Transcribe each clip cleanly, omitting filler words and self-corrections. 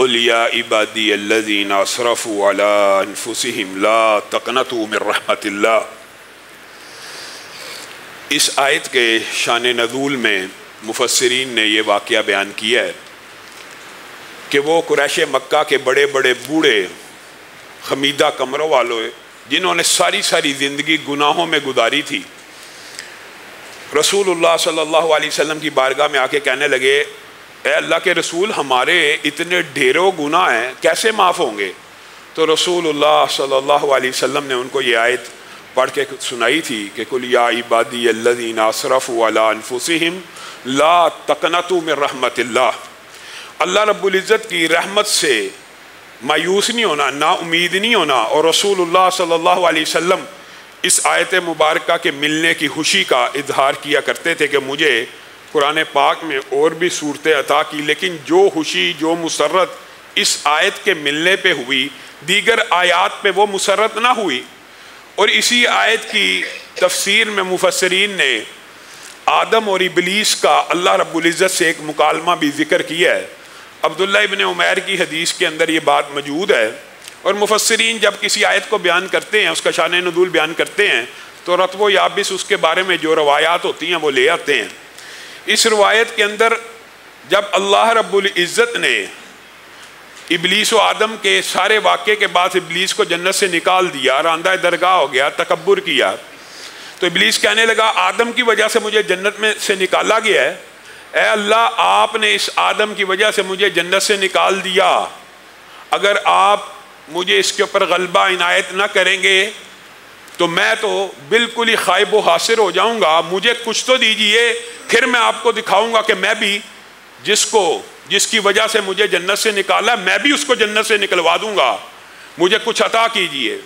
قل یا عبادی الذین اسرفوا علی انفسہم لا تقنطوا من رحمت اللہ۔ اس آیت کے شان نزول میں مفسرین نے یہ واقعہ بیان کیا ہے کہ وہ قریش مکہ کے بڑے بڑے بوڑھے خمیدہ کمروں والوں جنہوں نے ساری زندگی گناہوں میں گزاری تھی، رسول اللہ صلی اللہ علیہ وسلم کی بارگاہ میں آ کے کہنے لگے اے اللہ کے رسول، ہمارے اتنے ڈھیروں گناہ ہیں، کیسے معاف ہوں گے؟ تو رسول اللہ صلی اللہ علیہ وسلم نے ان کو یہ آیت پڑھ کے سنائی تھی کہ قل یا عبادی الذین اسرفوا علی انفسہم لا تقنطوا من رحمت اللہ۔ اللہ رب العزت کی رحمت سے مایوس نہیں ہونا، نا امید نہیں ہونا۔ اور رسول اللہ صلی اللہ علیہ وسلم اس آیت مبارکہ کے ملنے کی خوشی کا اظہار کیا کرتے تھے کہ مجھے قرآن پاک میں اور بھی صورتیں عطا کی، لیکن جو خوشی جو مسرت اس آیت کے ملنے پہ ہوئی، دیگر آیات پہ وہ مسرت نہ ہوئی۔ اور اسی آیت کی تفسیر میں مفسرین نے آدم اور ابلیس کا اللہ رب العزت سے ایک مکالمہ بھی ذکر کیا ہے۔ عبداللہ ابن عمیر کی حدیث کے اندر یہ بات موجود ہے، اور مفسرین جب کسی آیت کو بیان کرتے ہیں، اس کا شان نزول بیان کرتے ہیں، تو رتب و یابس اس کے بارے میں جو روایات ہوتی ہیں وہ لے آتے ہیں۔ اس روایت کے اندر جب اللہ رب العزت نے ابلیس و آدم کے سارے واقعے کے بعد ابلیس کو جنت سے نکال دیا، راندہ درگاہ ہو گیا، تکبر کیا، تو ابلیس کہنے لگا آدم کی وجہ سے مجھے جنت میں سے نکالا گیا ہے، اے اللہ آپ نے اس آدم کی وجہ سے مجھے جنت سے نکال دیا، اگر آپ مجھے اس کے اوپر غلبہ عنایت نہ کریں گے تو میں تو بالکل ہی خائب و حاصر ہو جاؤں گا، مجھے کچھ تو دیجئے، پھر میں آپ کو دکھاؤں گا کہ میں بھی جس کی وجہ سے مجھے جنت سے نکالا میں بھی اس کو جنت سے نکلوا دوں گا، مجھے کچھ عطا کیجئے۔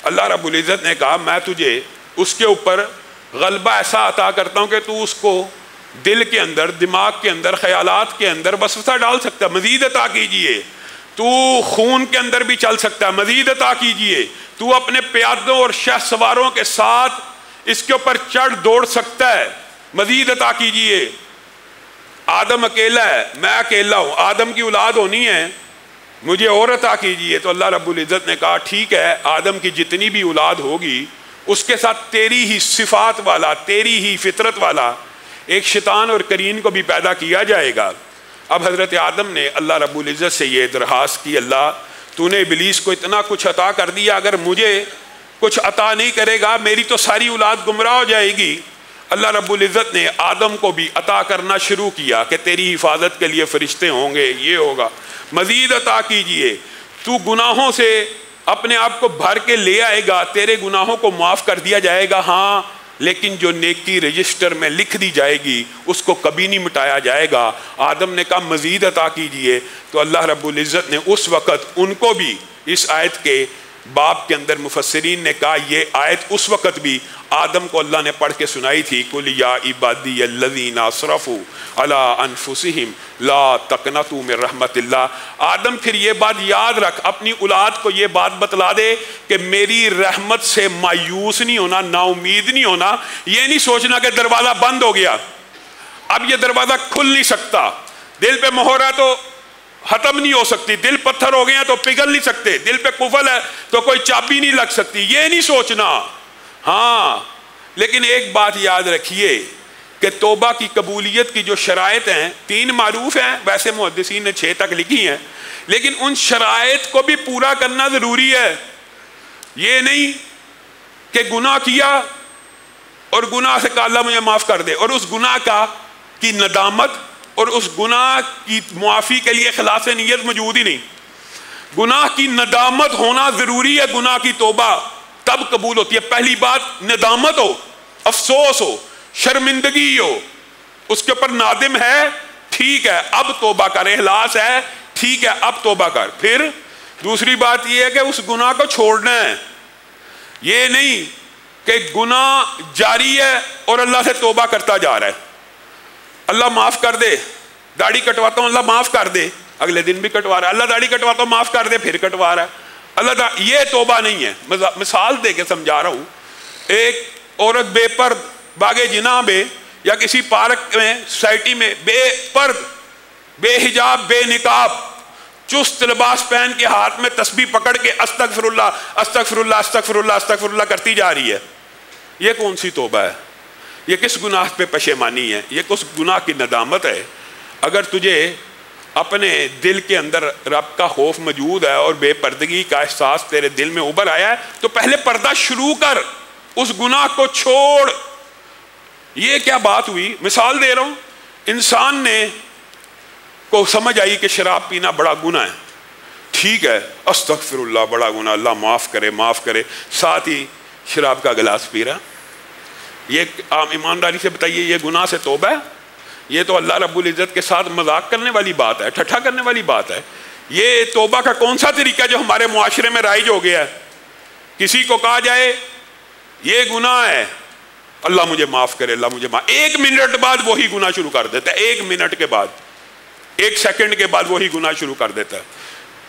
اللہ رب العزت نے کہا میں تجھے اس کے اوپر غلبہ ایسا عطا کرتا ہوں کہ تو اس کو دل کے اندر، دماغ کے اندر، خیالات کے اندر وسوسہ ڈال سکتا ہے، مزید عطا کیجئے۔ تو خون کے اندر بھی چل سکتا ہے، مزید عطا کیجئے۔ تو اپنے پیادوں اور شہ سواروں کے ساتھ اس کے اوپر چڑھ دوڑ سکتا ہے، مزید عطا کیجئے۔ آدم اکیلا ہے، میں اکیلا ہوں، آدم کی اولاد ہونی ہے، مجھے اور عطا کیجئے۔ تو اللہ رب العزت نے کہا ٹھیک ہے، آدم کی جتنی بھی اولاد ہوگی اس کے ساتھ تیری ہی صفات والا، تیری ہی فطرت والا ایک شیطان اور کرین کو بھی پیدا کیا جائے گا۔ اب حضرت آدم نے اللہ رب العزت سے یہ درخواست کی، اللہ تو نے ابلیس کو اتنا کچھ عطا کر دیا، اگر مجھے کچھ عطا نہیں کرے گا میری تو ساری اولاد گمراہ ہو جائے گی۔ اللہ رب العزت نے آدم کو بھی عطا کرنا شروع کیا کہ تیری حفاظت کے لیے فرشتے ہوں گے، یہ ہوگا، مزید عطا کیجئے، تو گناہوں سے اپنے آپ کو بھر کے لے آئے گا، تیرے گناہوں کو معاف کر دیا جائے گا، ہاں لیکن جو نیکی رجسٹر میں لکھ دی جائے گی اس کو کبھی نہیں مٹایا جائے گا۔ آدم نے کہا مزید عطا کیجئے، تو اللہ رب العزت نے اس وقت ان کو بھی اس آیت کے باب کے اندر مفسرین نے کہا یہ آیت اس وقت بھی آدم کو اللہ نے پڑھ کے سنائی تھی، قل یا عبادی الذین اسرفوا علی انفسہم لا تقنطوا من رحمت اللہ۔ آدم پھر یہ بات یاد رکھ، اپنی اولاد کو یہ بات بتلا دے کہ میری رحمت سے مایوس نہیں ہونا، نا امید نہیں ہونا، یہ نہیں سوچنا کہ دروازہ بند ہو گیا، اب یہ دروازہ کھل نہیں سکتا، دل پہ مہر ہے تو ختم نہیں ہو سکتی، دل پتھر ہو گئے ہیں تو پگھل نہیں سکتے، دل پہ قفل ہے تو کوئی چابی نہیں لگ سکتی، یہ نہیں سوچنا۔ ہاں لیکن ایک بات یاد رکھیے کہ توبہ کی قبولیت کی جو شرائط ہیں 3 معروف ہیں، ویسے محدثین نے 6 تک لکھی ہیں، لیکن ان شرائط کو بھی پورا کرنا ضروری ہے۔ یہ نہیں کہ گناہ کیا اور گناہ سے کہا اللہ مجھے معاف کر دے، اور اس گناہ کی ندامت اور اس گناہ کی معافی کے لیے خلاص نیت موجود ہی نہیں۔ گناہ کی ندامت ہونا ضروری ہے، گناہ کی توبہ تب قبول ہوتی ہے۔ پہلی بات ندامت ہو، افسوس ہو، شرمندگی ہو، اس کے اوپر نادم ہے، ٹھیک ہے اب توبہ کر، اخلاص ہے، ٹھیک ہے اب توبہ کر۔ پھر دوسری بات یہ ہے کہ اس گناہ کو چھوڑنا ہے، یہ نہیں کہ گناہ جاری ہے اور اللہ سے توبہ کرتا جا رہا ہے، اللہ معاف کر دے، داڑھی کٹواتا ہوں اللہ معاف کر دے، اگلے دن بھی کٹوا رہا ہے، اللہ داڑھی کٹواتا ہوں معاف کر دے، پھر کٹوا رہا ہے، اللہ یہ توبہ نہیں ہے۔ مثال دے کے سمجھا رہا ہوں، ایک عورت بے پرد باغ جناح میں یا کسی پارک میں سوسائٹی میں بے پرد، بے حجاب، بے نقاب چست لباس پہن کے ہاتھ میں تسبیح پکڑ کے استغفر اللہ استغفر اللہ استغفر اللہ استغفر اللہ کرتی جا رہی ہے. یہ کون سی توبہ ہے؟ یہ کس گناہ پہ پشیمانی ہے؟ یہ کس گناہ کی ندامت ہے؟ اگر تجھے اپنے دل کے اندر رب کا خوف موجود ہے اور بے پردگی کا احساس تیرے دل میں ابھر آیا ہے تو پہلے پردہ شروع کر، اس گناہ کو چھوڑ. یہ کیا بات ہوئی؟ مثال دے رہا ہوں. انسان نے کو سمجھ آئی کہ شراب پینا بڑا گناہ ہے، ٹھیک ہے، استغفر اللہ بڑا گناہ، اللہ معاف کرے معاف کرے، ساتھ ہی شراب کا گلاس پی رہا. یہ عام ایمانداری سے بتائیے یہ گناہ سے توبہ ہے؟ یہ تو اللہ رب العزت کے ساتھ مذاق کرنے والی بات ہے، ٹھٹھا کرنے والی بات ہے. یہ توبہ کا کون سا طریقہ جو ہمارے معاشرے میں رائج ہو گیا ہے؟ کسی کو کہا جائے یہ گناہ ہے، اللہ مجھے معاف کرے اللہ مجھے معاف، 1 منٹ بعد وہی گناہ شروع کر دیتا ہے. 1 منٹ کے بعد، 1 سیکنڈ کے بعد وہی گناہ شروع کر دیتا ہے.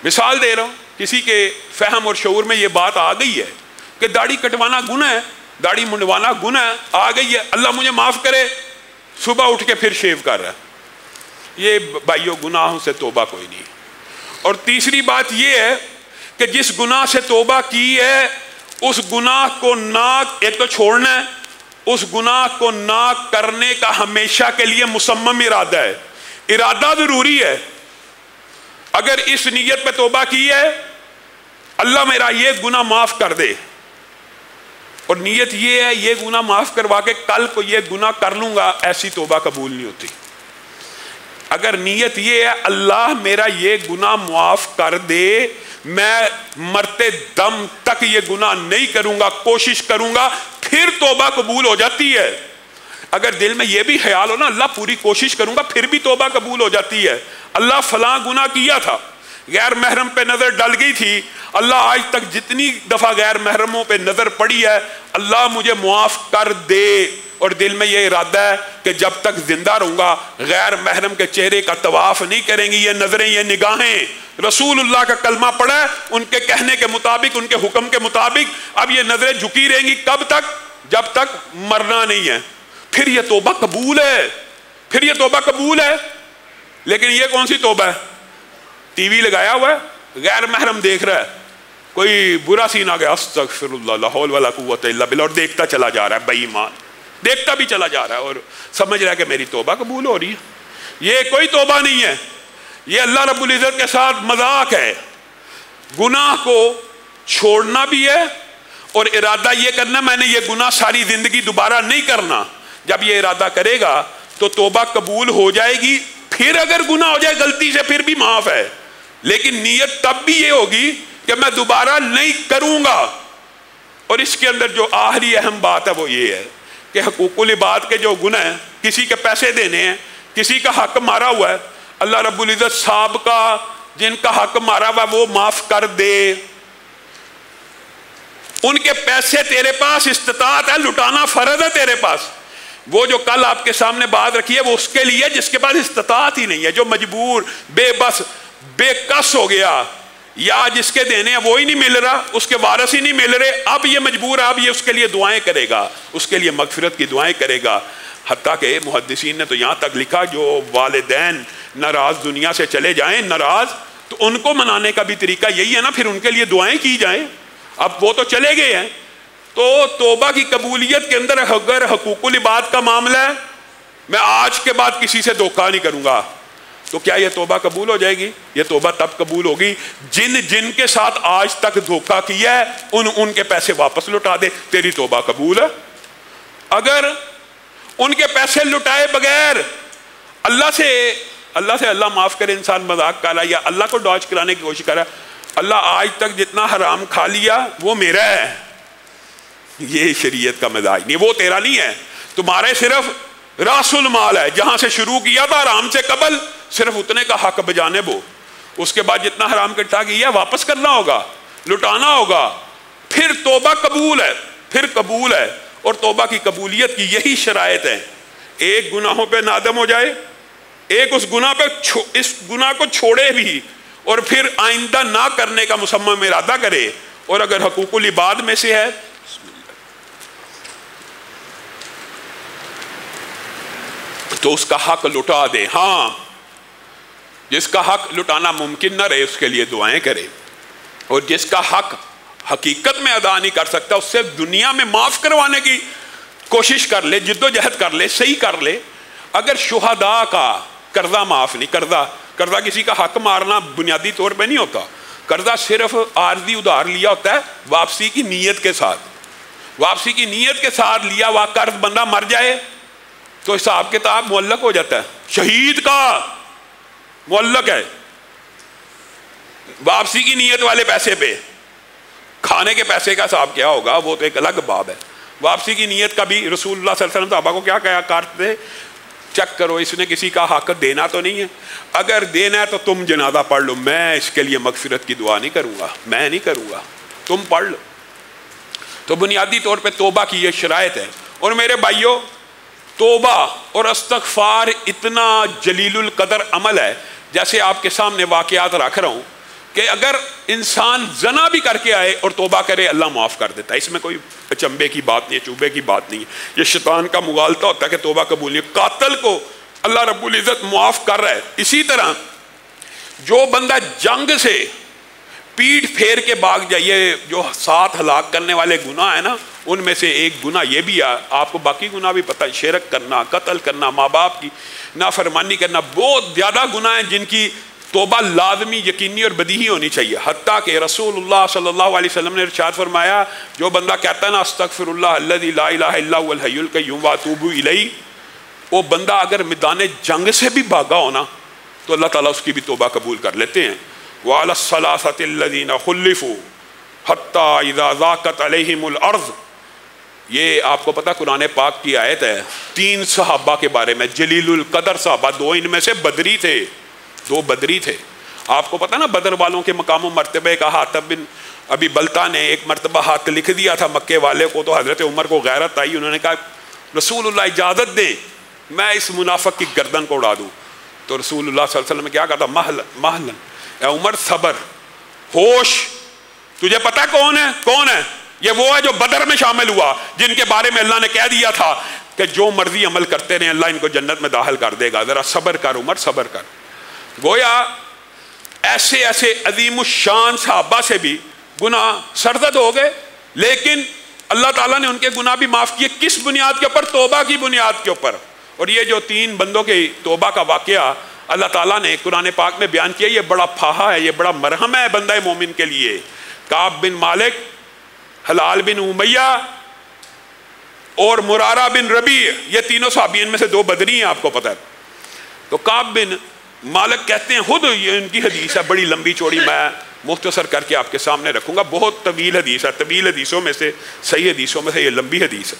مثال دے رہا ہوں، کسی کے فہم اور شعور میں یہ بات آ گئی ہے کہ داڑھی کٹوانا گناہ ہے، داڑھی منڈوانا گناہ ہے، آ گئی ہے، اللہ مجھے معاف کرے، صبح اٹھ کے پھر شیو کر رہا ہے. یہ بھائیو گناہوں سے توبہ کوئی نہیں. اور تیسری بات یہ ہے کہ جس گناہ سے توبہ کی ہے اس گناہ کو نہ ایک تو چھوڑنا ہے، اس گناہ کو نہ کرنے کا ہمیشہ کے لیے مصمم ارادہ ہے. ارادہ ضروری ہے. اگر اس نیت پہ توبہ کی ہے اللہ میرا یہ گناہ معاف کر دے، اور نیت یہ ہے یہ گناہ معاف کروا کے کل کو یہ گناہ کر لوں گا، ایسی توبہ قبول نہیں ہوتی. اگر نیت یہ ہے اللہ میرا یہ گناہ معاف کر دے، میں مرتے دم تک یہ گناہ نہیں کروں گا، کوشش کروں گا، پھر توبہ قبول ہو جاتی ہے. اگر دل میں یہ بھی خیال ہو نا اللہ پوری کوشش کروں گا، پھر بھی توبہ قبول ہو جاتی ہے. اللہ فلاں گناہ کیا تھا، غیر محرم پہ نظر ڈل گئی تھی، اللہ آج تک جتنی دفعہ غیر محرموں پہ نظر پڑی ہے اللہ مجھے معاف کر دے، اور دل میں یہ ارادہ ہے کہ جب تک زندہ رہوں گا غیر محرم کے چہرے کا طواف نہیں کریں گی یہ نظریں یہ نگاہیں. رسول اللہ کا کلمہ پڑھا ہے، ان کے کہنے کے مطابق ان کے حکم کے مطابق اب یہ نظریں جھکی رہیں گی. کب تک؟ جب تک مرنا نہیں ہے. پھر یہ توبہ قبول ہے، پھر یہ توبہ قبول ہے. لیکن یہ کون سی توبہ ہے؟ ٹی وی لگایا ہوا ہے، غیر محرم دیکھ رہا ہے، کوئی برا سین آ گیا استغفر اللہ لا حول ولا قوت الا باللہ، اور دیکھتا چلا جا رہا ہے، بے ایمان دیکھتا بھی چلا جا رہا ہے اور سمجھ رہا ہے کہ میری توبہ قبول ہو رہی ہے. یہ کوئی توبہ نہیں ہے، یہ اللہ رب العزت کے ساتھ مذاق ہے. گناہ کو چھوڑنا بھی ہے اور ارادہ یہ کرنا میں نے یہ گناہ ساری زندگی دوبارہ نہیں کرنا. جب یہ ارادہ کرے گا تو توبہ قبول ہو جائے گی. پھر اگر گناہ ہو جائے غلطی سے پھر بھی معاف ہے، لیکن نیت تب بھی یہ ہوگی کہ میں دوبارہ نہیں کروں گا. اور اس کے اندر جو آخری اہم بات ہے وہ یہ ہے کہ حقوق العباد کے جو گناہ ہیں، کسی کے پیسے دینے ہیں، کسی کا حق مارا ہوا ہے، اللہ رب العزت سابقہ جن کا حق مارا ہوا وہ معاف کر دے. ان کے پیسے تیرے پاس استطاعت ہے، لٹانا فرض ہے تیرے پاس. وہ جو کل آپ کے سامنے بات رکھی ہے وہ اس کے لیے جس کے پاس استطاعت ہی نہیں ہے، جو مجبور بے بس بے کس ہو گیا، یا جس کے دینے ہیں وہی نہیں مل رہا، اس کے وارث ہی نہیں مل رہے، اب یہ مجبور ہے، اب یہ اس کے لیے دعائیں کرے گا، اس کے لیے مغفرت کی دعائیں کرے گا. حتیٰ کہ محدثین نے تو یہاں تک لکھا جو والدین ناراض دنیا سے چلے جائیں ناراض، تو ان کو منانے کا بھی طریقہ یہی ہے نا، پھر ان کے لیے دعائیں کی جائیں. اب وہ تو چلے گئے ہیں، تو توبہ کی قبولیت کے اندر اگر حقوق العباد کا معاملہ ہے، میں آج کے بعد کسی سے دھوکہ نہیں کروں گا، تو کیا یہ توبہ قبول ہو جائے گی؟ یہ توبہ تب قبول ہوگی جن کے ساتھ آج تک دھوکہ کیا ہے ان کے پیسے واپس لوٹا دے، تیری توبہ قبول ہے. اگر ان کے پیسے لٹائے بغیر اللہ سے اللہ معاف کرے انسان مذاق کر رہا ہے یا اللہ کو ڈاج کرانے کی کوشش کر رہا ہے، اللہ آج تک جتنا حرام کھا لیا وہ میرا ہے، یہ شریعت کا مزاج نہیں، وہ تیرا نہیں ہے، تمہارے صرف راس المال ہے، جہاں سے شروع کیا تھا حرام سے قبل صرف اتنے کا حق بجانب ہو، اس کے بعد جتنا حرام اکٹھا کیا واپس کرنا ہوگا، لٹانا ہوگا. پھر توبہ قبول ہے، پھر قبول ہے. اور توبہ کی قبولیت کی یہی شرائط ہے، ایک گناہوں پہ نادم ہو جائے، ایک اس گناہ کو چھوڑے بھی اور پھر آئندہ نہ کرنے کا مصمم ارادہ کرے. اور اگر حقوق العباد میں سے ہے تو اس کا حق لٹا دے. ہاں جس کا حق لٹانا ممکن نہ رہے اس کے لیے دعائیں کرے، اور جس کا حق حقیقت میں ادا نہیں کر سکتا اس سے دنیا میں معاف کروانے کی کوشش کر لے، جد و جہد کر لے، صحیح کر لے۔ اگر شہداء کا قرضہ معاف نہیں، قرضہ کسی کا حق مارنا بنیادی طور پہ نہیں ہوتا، قرضہ صرف عارضی ادھار لیا ہوتا ہے واپسی کی نیت کے ساتھ، واپسی کی نیت کے ساتھ لیا ہوا قرض بندہ مر جائے تو حساب کتاب معلق ہو جاتا ہے۔ شہید کا معلق ہے واپسی کی نیت والے پیسے پہ، کھانے کے پیسے کا حساب کیا ہوگا وہ تو ایک الگ باب ہے۔ واپسی کی نیت کا بھی رسول اللہ صلی اللہ علیہ وسلم صحابہ کو کیا کہا کرتے، چیک کرو اس نے کسی کا حق دینا تو نہیں ہے، اگر دینا ہے تو تم جنازہ پڑھ لو، میں اس کے لیے مغفرت کی دعا نہیں کروں گا، میں نہیں کروں گا، تم پڑھ لو۔ تو بنیادی طور پہ توبہ کی یہ شرائط ہے۔ اور میرے بھائیوں، توبہ اور استغفار اتنا جلیل القدر عمل ہے، جیسے آپ کے سامنے واقعات رکھ رہا ہوں کہ اگر انسان زنا بھی کر کے آئے اور توبہ کرے اللہ معاف کر دیتا ہے، اس میں کوئی چمبے کی بات نہیں ہے، چوبے کی بات نہیں ہے، یہ شیطان کا مغالطہ ہوتا ہے کہ توبہ قبول نہیں۔ قاتل کو اللہ رب العزت معاف کر رہا ہے۔ اسی طرح جو بندہ جنگ سے پیٹ پھیر کے بھاگ جائے، جو 7 ہلاک کرنے والے گناہ ہیں نا، ان میں سے ایک گناہ یہ بھی ہے، آپ کو باقی گناہ بھی پتہ ہے، شرک کرنا، قتل کرنا، ماں باپ کی نافرمانی کرنا، بہت زیادہ گناہ ہیں جن کی توبہ لازمی، یقینی اور بدیہی ہونی چاہیے۔ حتیٰ کہ رسول اللہ صلی اللہ علیہ وسلم نے ارشاد فرمایا، جو بندہ کہتا ہے نا استغفر اللہ الذی لا الہ الا هو الحی القیوم واتوب الیہ، وہ بندہ اگر میدان جنگ سے بھی بھاگا ہونا تو اللہ تعالیٰ اس کی بھی توبہ قبول کر لیتے ہیں۔ وعلی الثلاثۃ الذین خلفوا حتی اذا ضاقت علیہم الارض، یہ آپ کو پتہ قرآن پاک کی آیت ہے 3 صحابہ کے بارے میں، جلیل القدر صحابہ، 2 ان میں سے بدری تھے، 2 بدری تھے۔ آپ کو پتہ نا بدر والوں کے مقام و مرتبے کا، حاتب بن ابی بلتہ نے ایک مرتبہ ہاتھ لکھ دیا تھا مکے والے کو، تو حضرت عمر کو غیرت آئی، انہوں نے کہا رسول اللہ اجازت دیں میں اس منافق کی گردن کو اڑا دوں، تو رسول اللہ صلی اللہ علیہ وسلم نے کیا کہا تھا، مہلن اے عمر صبر، ہوش، تجھے پتہ کون ہے؟ یہ وہ ہے جو بدر میں شامل ہوا، جن کے بارے میں اللہ نے کہہ دیا تھا کہ جو مرضی عمل کرتے رہیں اللہ ان کو جنت میں داخل کر دے گا، ذرا صبر کر عمر، صبر کر۔ گویا ایسے عظیم الشان صحابہ سے بھی گناہ سرزد ہو گئے، لیکن اللہ تعالیٰ نے ان کے گناہ بھی معاف کیے، کس بنیاد کے اوپر؟ توبہ کی بنیاد کے اوپر۔ اور یہ جو 3 بندوں کے توبہ کا واقعہ اللہ تعالیٰ نے قرآن پاک میں بیان کیا، یہ بڑا پھاہا ہے، یہ بڑا مرہم ہے بندہ مومن کے لیے۔ کعب بن مالک، ہلال بن امیہ اور مرارہ بن ربیع، یہ تینوں صحابین میں سے 2 بدری ہیں، آپ کو پتہ ہے۔ تو کعب بن مالک کہتے ہیں، خود یہ ان کی حدیث ہے بڑی لمبی چوڑی، میں مختصر کر کے آپ کے سامنے رکھوں گا، بہت طویل حدیث ہے، طویل حدیثوں میں سے، صحیح حدیثوں میں سے یہ لمبی حدیث ہے۔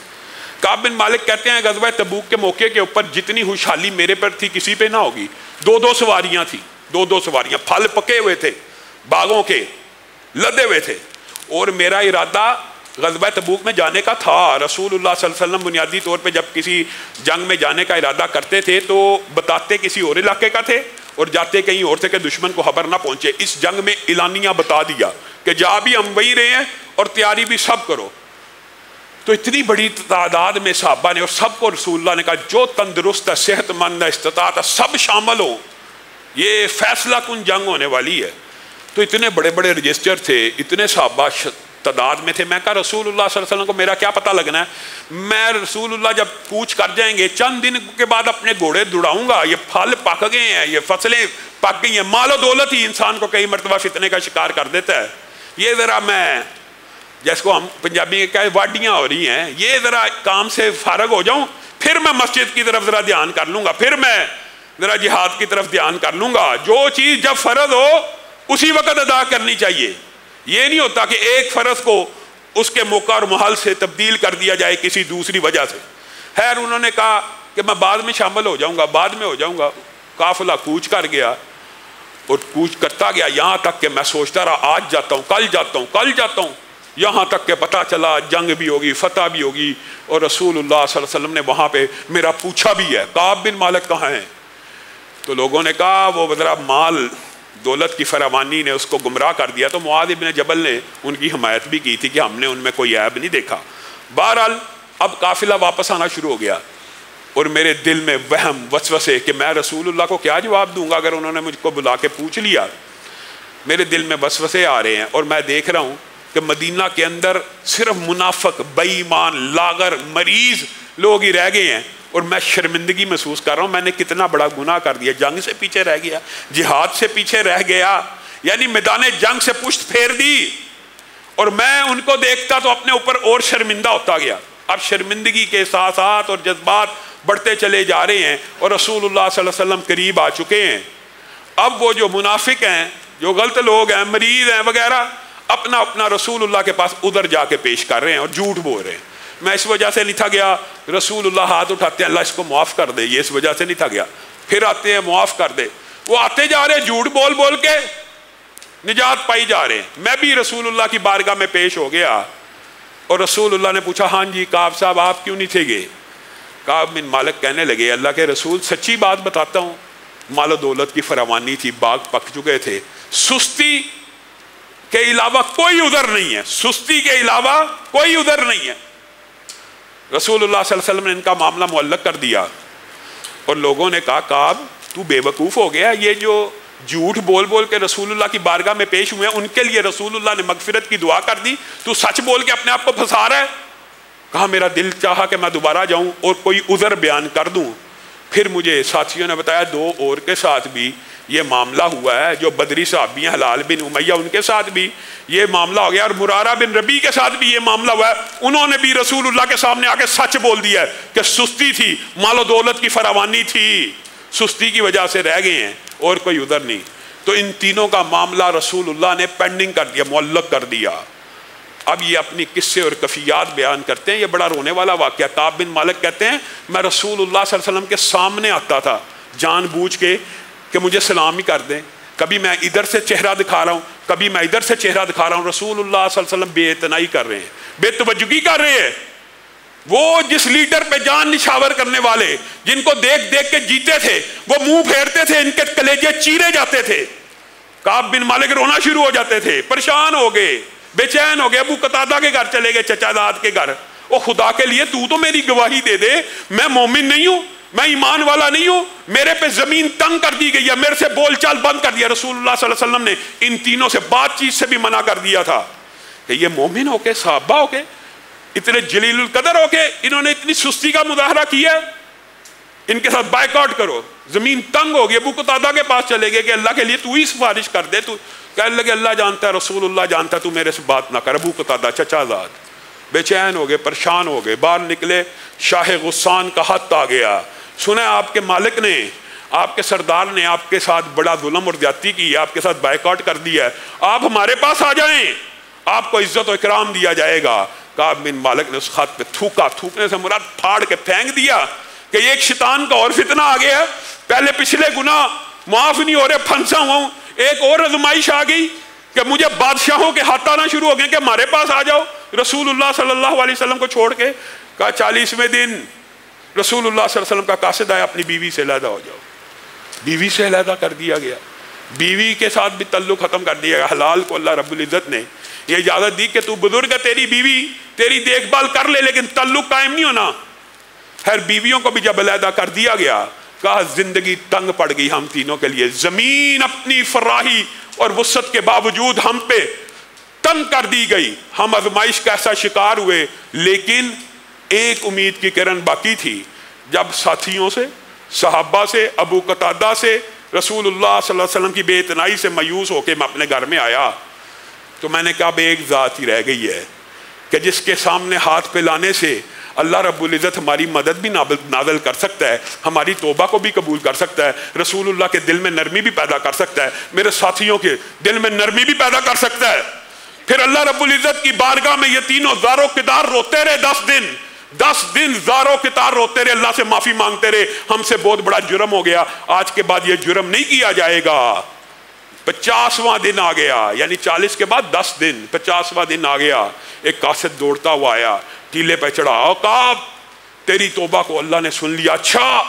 کعب بن مالک کہتے ہیں غزوہ تبوک کے موقع کے اوپر جتنی خوشحالی میرے پر تھی کسی پہ نہ ہوگی، 2 سواریاں تھیں، 2 سواریاں، پھل پکے ہوئے تھے، باغوں کے لدے ہوئے تھے، اور میرا ارادہ غزوہ تبوک میں جانے کا تھا۔ رسول اللہ صلی اللہ علیہ وسلم بنیادی طور پہ جب کسی جنگ میں جانے کا ارادہ کرتے تھے تو بتاتے کسی اور علاقے کا تھے اور جاتے کہیں اور تھے کہ دشمن کو خبر نہ پہنچے۔ اس جنگ میں اعلانیہ بتا دیا کہ جا بھی ہم وہی رہے ہیں اور تیاری بھی سب کرو۔ تو اتنی بڑی تعداد میں صحابہ نے، اور سب کو رسول اللہ نے کہا جو تندرست ہے، صحت مند ہے، استطاعت ہے، سب شامل ہو، یہ فیصلہ کن جنگ ہونے والی ہے۔ تو اتنے بڑے بڑے رجسٹر تھے، اتنے صحابہ تعداد میں تھے۔ میں کہا رسول اللہ صلی اللہ علیہ وسلم کو میرا کیا پتہ لگنا ہے، میں رسول اللہ جب کوچ کر جائیں گے چند دن کے بعد اپنے گھوڑے دوڑاؤں گا، یہ پھل پک گئے ہیں، یہ فصلیں پک گئی ہیں، مال و دولت ہی انسان کو کئی مرتبہ فتنے کا شکار کر دیتا ہے، یہ ذرا میں جس کو ہم پنجابی میں کہتے ہیں واڈیاں ہو رہی ہیں، یہ ذرا کام سے فارغ ہو جاؤں، پھر میں مسجد کی طرف ذرا دھیان کر لوں گا، پھر میں ذرا جہاد کی طرف دھیان کر لوں گا۔ جو چیز جب فرض ہو اسی وقت ادا کرنی چاہیے، یہ نہیں ہوتا کہ ایک فرض کو اس کے موقع اور محل سے تبدیل کر دیا جائے کسی دوسری وجہ سے۔ خیر انہوں نے کہا کہ میں بعد میں شامل ہو جاؤں گا، بعد میں ہو جاؤں گا۔ قافلہ کوچ کر گیا اور کوچ کرتا گیا، یہاں تک کہ میں سوچتا رہا آج جاتا ہوں، کل جاتا ہوں، کل جاتا ہوں، یہاں تک کہ پتہ چلا جنگ بھی ہوگی، فتح بھی ہوگی، اور رسول اللہ صلی اللہ علیہ وسلم نے وہاں پہ میرا پوچھا بھی ہے کعب بن مالک کہاں ہیں؟ تو لوگوں نے کہا وہ ذرا مال دولت کی فراوانی نے اس کو گمراہ کر دیا۔ تو معاذ بن جبل نے ان کی حمایت بھی کی تھی کہ ہم نے ان میں کوئی عیب نہیں دیکھا۔ بہرحال اب قافلہ واپس آنا شروع ہو گیا، اور میرے دل میں وہم وسوسے کہ میں رسول اللہ کو کیا جواب دوں گا اگر انہوں نے مجھ کو بلا کے پوچھ لیا. میرے دل میں وسوسے آ رہے ہیں اور میں دیکھ رہا ہوں کہ مدینہ کے اندر صرف منافق، بے ایمان، لاغر، مریض لوگ ہی رہ گئے ہیں. اور میں شرمندگی محسوس کر رہا ہوں، میں نے کتنا بڑا گناہ کر دیا. جنگ سے پیچھے رہ گیا، جہاد سے پیچھے رہ گیا، یعنی میدان جنگ سے پشت پھیر دی. اور میں ان کو دیکھتا تو اپنے اوپر اور شرمندہ ہوتا گیا. اب شرمندگی کے احساسات اور جذبات بڑھتے چلے جا رہے ہیں اور رسول اللہ صلی اللہ علیہ وسلم قریب آ چکے ہیں. اب وہ جو منافق ہیں، جو غلط لوگ ہیں، مریض ہیں وغیرہ، اپنا اپنا رسول اللہ کے پاس ادھر جا کے پیش کر رہے ہیں اور جھوٹ بول رہے ہیں. میں اس وجہ سے نہیں تھا گیا. رسول اللہ ہاتھ اٹھاتے ہیں، اللہ اس کو معاف کر دے، یہ اس وجہ سے نہیں تھا گیا. پھر آتے ہیں، معاف کر دے. وہ آتے جا رہے ہیں، جھوٹ بول بول کے نجات پائی جا رہے ہیں. میں بھی رسول اللہ کی بارگاہ میں پیش ہو گیا اور رسول اللہ نے پوچھا، ہاں جی کعب صاحب آپ کیوں نہیں تھے گئے؟ کعب بن مالک کہنے لگے، اللہ کے رسول سچی بات بتاتا ہوں، مال و دولت کی فراوانی تھی، باغ پک چکے تھے، سستی کے علاوہ کوئی عذر نہیں ہے، سستی کے علاوہ کوئی عذر نہیں ہے. رسول اللہ صلی اللہ علیہ وسلم نے ان کا معاملہ معلق کر دیا اور لوگوں نے کہا، کعب تو بے وقوف ہو گیا، یہ جو جھوٹ بول بول کے رسول اللہ کی بارگاہ میں پیش ہوئے ہیں ان کے لیے رسول اللہ نے مغفرت کی دعا کر دی، تو سچ بول کے اپنے آپ کو پھنسا رہا ہے. کہا میرا دل چاہا کہ میں دوبارہ جاؤں اور کوئی عذر بیان کر دوں. پھر مجھے ساتھیوں نے بتایا 2 اور کے ساتھ بھی یہ معاملہ ہوا ہے، جو بدری صحابی ہیں حلال بن امیہ، ان کے ساتھ بھی یہ معاملہ ہو گیا، اور مرارہ بن ربیع کے ساتھ بھی یہ معاملہ ہوا ہے. انہوں نے بھی رسول اللہ کے سامنے آ کے سچ بول دیا ہے کہ سستی تھی، مال و دولت کی فراوانی تھی، سستی کی وجہ سے رہ گئے ہیں اور کوئی عذر نہیں. تو ان تینوں کا معاملہ رسول اللہ نے پینڈنگ کر دیا، معلق کر دیا. اب یہ اپنی قصے اور کفیات بیان کرتے ہیں. یہ بڑا رونے والا واقعہ. کعب بن مالک کہتے ہیں میں رسول اللہ صلی اللہ علیہ وسلم کے سامنے آتا تھا جان بوجھ کے کہ مجھے سلام ہی کر دیں. کبھی میں ادھر سے چہرہ دکھا رہا ہوں، کبھی میں ادھر سے چہرہ دکھا رہا ہوں. رسول اللہ صلی اللہ علیہ وسلم بے اعتنائی کر رہے ہیں، بے توجہی کر رہے ہیں. وہ جس لیڈر پہ جان نشاور کرنے والے، جن کو دیکھ دیکھ کے جیتے تھے، وہ منہ پھیرتے تھے، ان کے کلیجے چیرے جاتے تھے. کعب بن مالک رونا شروع ہو جاتے تھے، پریشان ہو گئے، بے چین ہو گئے. ابو قتادہ کے گھر چلے گئے، چچا داد کے گھر. او خدا کے لیے تو میری گواہی دے دے، میں مومن نہیں ہوں، میں ایمان والا نہیں ہوں، میرے پہ زمین تنگ کر دی گئی ہے، میرے سے بول چال بند کر دیا. رسول اللہ صلی اللہ علیہ وسلم نے ان تینوں سے بات چیت سے بھی منع کر دیا تھا کہ یہ مومن ہو کے، صحابہ ہو کے، اتنے جلیل القدر ہو کے انہوں نے اتنی سستی کا مظاہرہ کیا ہے، ان کے ساتھ بائیکاٹ کرو. زمین تنگ ہو گئی. ابو قتادہ کے پاس چلے گئے کہ اللہ کے لیے تو ہی سفارش کر دے. تو کہنے لگے اللہ جانتا ہے، رسول اللہ جانتا ہے، تو میرے سے بات نہ کر. ابو قتادہ چچا زاد بے چین ہو گئے، پریشان ہو گئے. باہر نکلے، شاہ غسان کا خط آ گیا. سنا آپ کے مالک نے، آپ کے سردار نے آپ کے ساتھ بڑا ظلم اور زیادتی کی ہے، آپ کے ساتھ بائیکاٹ کر دیا ہے، آپ ہمارے پاس آ جائیں، آپ کو عزت و اکرام دیا جائے گا. کعب بن مالک نے اس خط پہ تھوکا. تھوکنے سے مراد پھاڑ کے پھینک دیا کہ یہ ایک شیطان کا اور فتنہ آ گیا. پہلے پچھلے گناہ معاف نہیں ہو رہے، پھنسا ہوا ہوں. ایک اور آزمائش آ گئی کہ مجھے بادشاہوں کے ہاتھ آنا شروع ہو گئے کہ ہمارے پاس آ جاؤ. رسول اللہ صلی اللہ علیہ وسلم کو چھوڑ کے کہا 40ویں دن رسول اللہ صلی اللہ علیہ وسلم کا قاصد آیا، اپنی بیوی سے علیحدہ ہو جاؤ. بیوی سے علیحدہ کر دیا گیا. بیوی کے ساتھ بھی تعلق ختم کر دیا گیا. حلال کو اللہ رب العزت نے یہ اجازت دی کہ تو بزرگ ہے، تیری بیوی تیری دیکھ بھال کر لے، لیکن تعلق قائم نہیں ہونا. خیر بیویوں کو بھی جب علیحدہ کر دیا گیا، کہا زندگی تنگ پڑ گئی ہم تینوں کے لیے. زمین اپنی فراہی اور وسعت کے باوجود ہم پہ تنگ کر دی گئی. ہم آزمائش کا ایسا شکار ہوئے، لیکن ایک امید کی کرن باقی تھی. جب ساتھیوں سے، صحابہ سے، ابو قتادہ سے، رسول اللہ صلی اللہ علیہ وسلم کی بے اعتنائی سے مایوس ہو کے میں اپنے گھر میں آیا تو میں نے کہا اب ایک ذات ہی رہ گئی ہے کہ جس کے سامنے ہاتھ پہ لانے سے اللہ رب العزت ہماری مدد بھی نازل کر سکتا ہے، ہماری توبہ کو بھی قبول کر سکتا ہے، رسول اللہ کے دل میں نرمی بھی پیدا کر سکتا ہے، میرے ساتھیوں کے دل میں نرمی بھی پیدا کر سکتا ہے. پھر اللہ رب العزت کی بارگاہ میں یہ تینوں زارو کتار روتے رہے. 10 دن زارو کتار روتے رہے، اللہ سے معافی مانگتے رہے. ہم سے بہت بڑا جرم ہو گیا، آج کے بعد یہ جرم نہیں کیا جائے گا. 50واں دن آ گیا، یعنی 40 کے بعد 10 دن، 50واں دن آ گیا. ایک قاصد دوڑتا ہوا آیا، ٹیلے پہ چڑھا. کعب تیری توبہ کو اللہ نے سن لیا. اچھا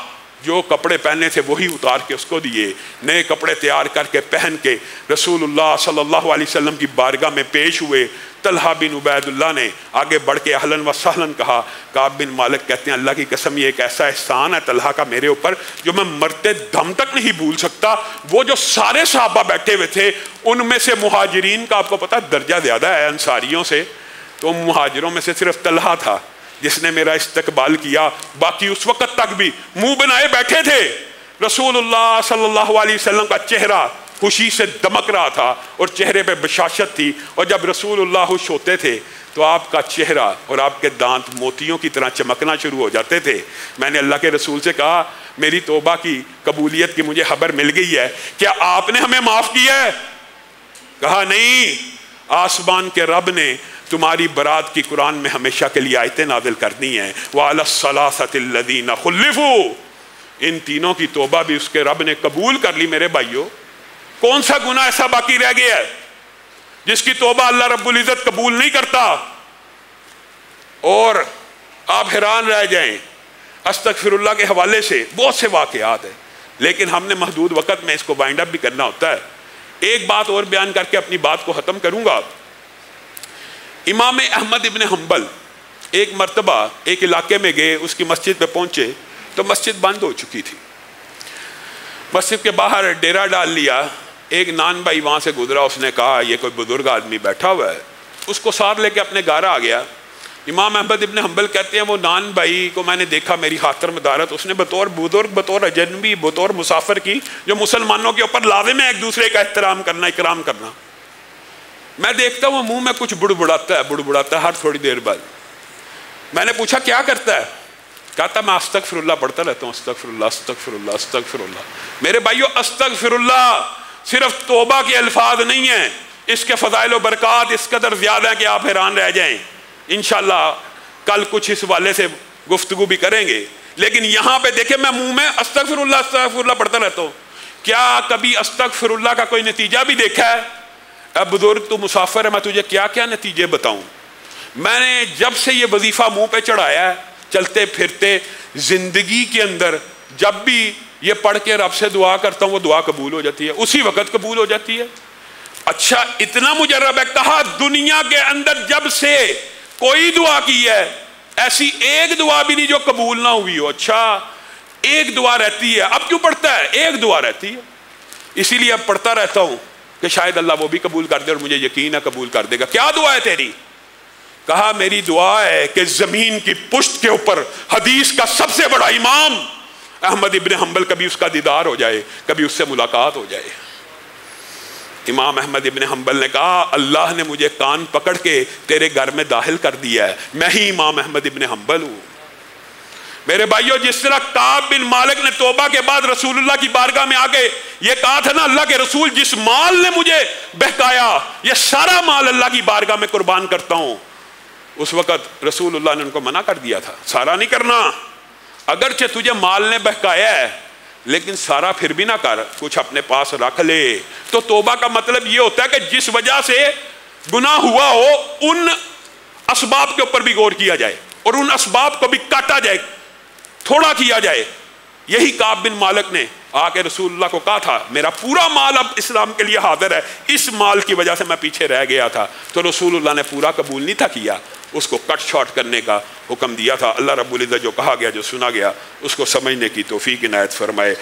جو کپڑے پہنے تھے وہی اتار کے اس کو دیے، نئے کپڑے تیار کر کے پہن کے رسول اللہ صلی اللہ علیہ وسلم کی بارگاہ میں پیش ہوئے۔ طلحہ بن عبید اللہ نے آگے بڑھ کے اہلاً و سہلاً کہا۔ کعب بن مالک کہتے ہیں اللہ کی قسم یہ ایک ایسا احسان ہے طلحہ کا میرے اوپر جو میں مرتے دم تک نہیں بھول سکتا۔ وہ جو سارے صحابہ بیٹھے ہوئے تھے ان میں سے مہاجرین کا آپ کو پتا درجہ زیادہ ہے انصاریوں سے، تو مہاجروں میں سے صرف طلحہ تھا جس نے میرا استقبال کیا، باقی اس وقت تک بھی منہ بنائے بیٹھے تھے۔ رسول اللہ صلی اللہ علیہ وسلم کا چہرہ خوشی سے دمک رہا تھا اور چہرے پہ بشاشت تھی، اور جب رسول اللہ خوش ہوتے تھے تو آپ کا چہرہ اور آپ کے دانت موتیوں کی طرح چمکنا شروع ہو جاتے تھے۔ میں نے اللہ کے رسول سے کہا میری توبہ کی قبولیت کی مجھے خبر مل گئی ہے، کیا آپ نے ہمیں معاف کیا ہے؟ کہا نہیں، آسمان کے رب نے تمہاری برات کی قرآن میں ہمیشہ کے لیے آیتیں نازل کرنی ہیں۔ وَعَلَى الثَّلَاثَةِ الَّذِينَ خُلِّفُوا، ان تینوں کی توبہ بھی اس کے رب نے قبول کر لی۔ میرے بھائیو، کون سا گناہ ایسا باقی رہ گیا ہے جس کی توبہ اللہ رب العزت قبول نہیں کرتا؟ اور آپ حیران رہ جائیں، استغفر اللہ کے حوالے سے بہت سے واقعات ہیں، لیکن ہم نے محدود وقت میں اس کو بائنڈ اپ بھی کرنا ہوتا ہے۔ ایک بات اور بیان کر کے اپنی بات کو ختم کروں گا۔ امام احمد ابن حنبل ایک مرتبہ ایک علاقے میں گئے، اس کی مسجد پہ پہنچے تو مسجد بند ہو چکی تھی۔ مسجد کے باہر ڈیرا ڈال لیا، ایک نان بھائی وہاں سے گزرا، اس نے کہا یہ کوئی بزرگ آدمی بیٹھا ہوا ہے، اس کو ساتھ لے کے اپنے گھر آ گیا۔ امام احمد ابن حنبل کہتے ہیں وہ نان بھائی کو میں نے دیکھا، میری خاطر مدارت اس نے بطور بزرگ، بطور اجنبی، بطور مسافر کی، جو مسلمانوں کے اوپر لازم ہے ایک دوسرے کا احترام کرنا، اکرام کرنا۔ میں دیکھتا ہوں منہ میں کچھ بڑبڑاتا ہے ہر تھوڑی دیر بعد۔ میں نے پوچھا کیا کرتا ہے؟ کہتا میں استغفر اللہ پڑھتا رہتا ہوں، استغفر اللہ استغفر اللہ استغفر اللہ۔ میرے بھائیو، استغفر اللہ صرف توبہ کے الفاظ نہیں ہیں، اس کے فضائل و برکات اس قدر زیادہ ہیں کہ آپ حیران رہ جائیں۔ انشاءاللہ کل کچھ اس والے سے گفتگو بھی کریں گے، لیکن یہاں پہ دیکھیں میں منہ میں استغفر اللہ پڑھتا رہتا ہوں۔ کیا کبھی استغفر اللہ کا کوئی نتیجہ بھی دیکھا ہے؟ اب بزرگ تو مسافر ہے، میں تجھے کیا کیا نتیجے بتاؤں۔ میں نے جب سے یہ وظیفہ منہ پہ چڑھایا ہے، چلتے پھرتے زندگی کے اندر جب بھی یہ پڑھ کے رب سے دعا کرتا ہوں وہ دعا قبول ہو جاتی ہے، اسی وقت قبول ہو جاتی ہے۔ اچھا اتنا مجرب ہے، کہا دنیا کے اندر جب سے کوئی دعا کی ہے ایسی ایک دعا بھی نہیں جو قبول نہ ہوئی ہو۔ اچھا ایک دعا رہتی ہے، اب کیوں پڑھتا ہے؟ ایک دعا رہتی ہے، اسی لیے اب پڑھتا رہتا ہوں کہ شاید اللہ وہ بھی قبول کر دے، اور مجھے یقین ہے قبول کر دے گا۔ کیا دعا ہے تیری؟ کہا میری دعا ہے کہ زمین کی پشت کے اوپر حدیث کا سب سے بڑا امام احمد ابن حنبل کبھی اس کا دیدار ہو جائے، کبھی اس سے ملاقات ہو جائے۔ امام احمد ابن حنبل نے کہا اللہ نے مجھے کان پکڑ کے تیرے گھر میں داخل کر دیا ہے، میں ہی امام احمد ابن حنبل ہوں۔ میرے بھائیو، جس طرح کعب بن مالک نے توبہ کے بعد رسول اللہ کی بارگاہ میں آگے یہ کہا تھا نا اللہ کے رسول جس مال نے مجھے بہکایا یہ سارا مال اللہ کی بارگاہ میں قربان کرتا ہوں، اس وقت رسول اللہ نے ان کو منع کر دیا تھا سارا نہیں کرنا، اگرچہ تجھے مال نے بہکایا ہے لیکن سارا پھر بھی نہ کر، کچھ اپنے پاس رکھ لے۔ تو توبہ کا مطلب یہ ہوتا ہے کہ جس وجہ سے گناہ ہوا ہو ان اسباب کے اوپر بھی غور کیا جائے اور ان اسباب کو بھی کاٹا جائے، تھوڑا کیا جائے۔ یہی کعب بن مالک نے آ کے رسول اللہ کو کہا تھا میرا پورا مال اب اسلام کے لیے حاضر ہے، اس مال کی وجہ سے میں پیچھے رہ گیا تھا، تو رسول اللہ نے پورا قبول نہیں تھا کیا، اس کو کٹ شارٹ کرنے کا حکم دیا تھا۔ اللہ رب العزت جو کہا گیا جو سنا گیا اس کو سمجھنے کی توفیق عنایت فرمائے۔